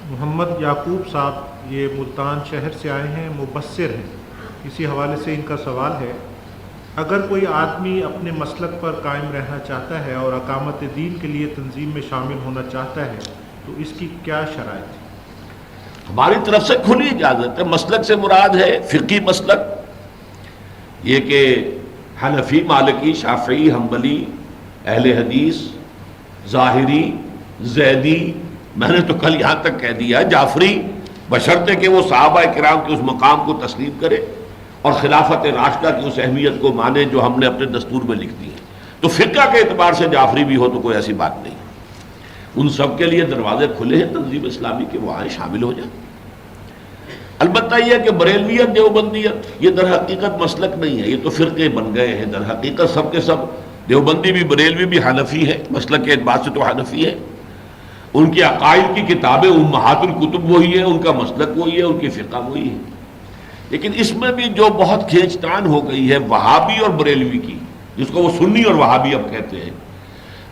محمد یعقوب صاحب یہ ملتان شہر سے آئے ہیں، مبصر ہیں، اسی حوالے سے ان کا سوال ہے، اگر کوئی آدمی اپنے مسلک پر قائم رہنا چاہتا ہے اور اقامت دین کے لیے تنظیم میں شامل ہونا چاہتا ہے تو اس کی کیا شرائط ہے؟ ہماری طرف سے کھلی اجازت ہے. مسلک سے مراد ہے فقہی مسلک، یہ کہ حنفی، مالکی، شافعی، حنبلی، اہل حدیث، ظاہری، زیدی، میں نے تو کل یہاں تک کہہ دیا جعفری، بشرطے کہ وہ صحابہ کرام کے اس مقام کو تسلیم کرے اور خلافت راشدہ کی اس اہمیت کو مانے جو ہم نے اپنے دستور میں لکھ دی ہے. تو فقہ کے اعتبار سے جعفری بھی ہو تو کوئی ایسی بات نہیں. ان سب کے لیے دروازے کھلے ہیں تنظیم اسلامی کے، وہ آئیں، شامل ہو جائیں. البتہ یہ کہ بریلویت، دیوبندیت یہ در حقیقت مسلک نہیں ہے، یہ تو فرقے بن گئے ہیں. در حقیقت سب کے سب، دیوبندی بھی، بریلوی بھی حنفی ہے، مسلک کے اعتبار سے تو حنفی ہے. ان کی عقائد کی کتابیں امہات الکتب وہی ہے، ان کا مسلک وہی ہے، ان کی فقہ وہی ہے. لیکن اس میں بھی جو بہت کھینچ تان ہو گئی ہے وہابی اور بریلوی کی، جس کو وہ سنی اور وہابی اب کہتے ہیں،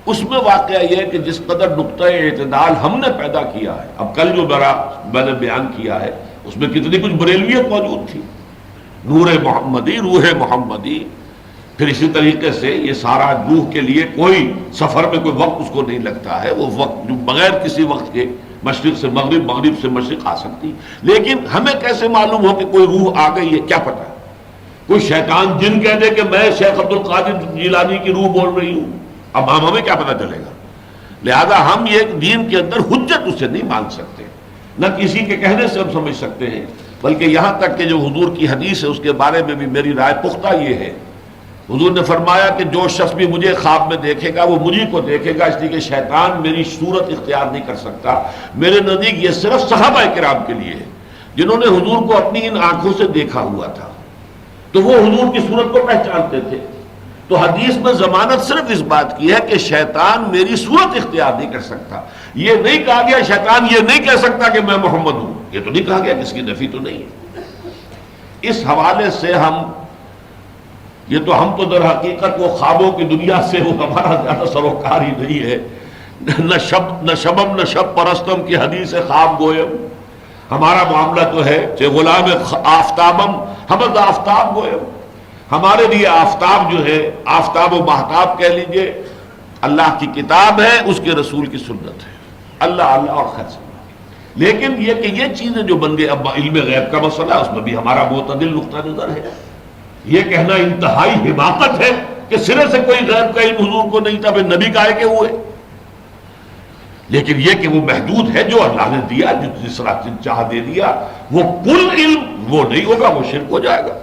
اس میں واقعہ یہ ہے کہ جس قدر نقطہ اعتدال ہم نے پیدا کیا ہے، اب کل جو میں نے بیان کیا ہے اس میں کتنی کچھ بریلویت موجود تھی، نور محمدی، روح محمدی. پھر اسی طریقے سے یہ سارا روح کے لیے کوئی سفر میں کوئی وقت اس کو نہیں لگتا ہے، وہ وقت جو بغیر کسی وقت کے مشرق سے مغرب، مغرب سے مشرق آ سکتی. لیکن ہمیں کیسے معلوم ہو کہ کوئی روح آ گئی ہے؟ کیا پتہ؟ کوئی شیطان جن کہہ دے کہ میں شیخ عبد القادر جیلانی کی روح بول رہی ہوں، اب ہمیں کیا پتہ چلے گا؟ لہذا ہم یہ دین کے اندر حجت اسے نہیں مان سکتے، نہ کسی کے کہنے سے ہم سمجھ سکتے ہیں. بلکہ یہاں تک کہ جو حضور کی حدیث ہے اس کے بارے میں بھی میری رائے پختہ یہ ہے. حضور نے فرمایا کہ جو شخص بھی مجھے خواب میں دیکھے گا وہ مجھے کو دیکھے گا، اس لیے کہ شیطان میری صورت اختیار نہیں کر سکتا. میرے نزدیک یہ صرف صحابہ کرام کے لیے ہے جنہوں نے حضور کو اپنی ان آنکھوں سے دیکھا ہوا تھا، تو وہ حضور کی صورت کو پہچانتے تھے. تو حدیث میں ضمانت صرف اس بات کی ہے کہ شیطان میری صورت اختیار نہیں کر سکتا. یہ نہیں کہا گیا شیطان یہ نہیں کہہ سکتا کہ میں محمد ہوں، یہ تو نہیں کہا گیا، جس کی نفی تو نہیں ہے. اس حوالے سے ہم تو در حقیقت وہ خوابوں کی دنیا سے وہ ہمارا زیادہ سروکار ہی نہیں ہے. نہ شبم نہ شب پرستم کی حدیث خواب گویم. ہمارا معاملہ تو ہے کہ غلام آفتابم حمد آفتاب گویم. ہمارے لیے آفتاب جو ہے، آفتاب و مہتاب کہہ لیجئے، اللہ کی کتاب ہے، اس کے رسول کی سنت ہے. اللہ اللہ اور خیر سے. لیکن یہ کہ یہ چیزیں جو بن گئی، اب علم غیب کا مسئلہ ہے، اس میں بھی ہمارا معتدل نقطہ نظر ہے. یہ کہنا انتہائی حماقت ہے کہ سرے سے کوئی غیب کا علم حضور کو نہیں تھا، پھر نبی کہے کہ ہوئے. لیکن یہ کہ وہ محدود ہے جو اللہ نے دیا، جس طرح چاہ دے دیا، وہ کل علم وہ نہیں ہوگا، وہ شرک ہو جائے گا.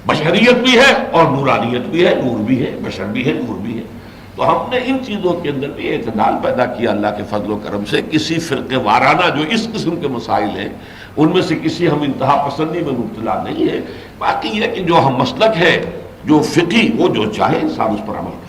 بشریت بھی ہے اور نورانیت بھی ہے، نور بھی ہے، بشر بھی ہے، نور بھی ہے. تو ہم نے ان چیزوں کے اندر بھی اعتدال پیدا کیا اللہ کے فضل و کرم سے. کسی فرقے وارانہ جو اس قسم کے مسائل ہیں ان میں سے کسی ہم انتہا پسندی میں مبتلا نہیں ہے. باقی یہ کہ جو ہم مسلک ہے جو فقہی، وہ جو چاہے انسان اس پر عمل کرے.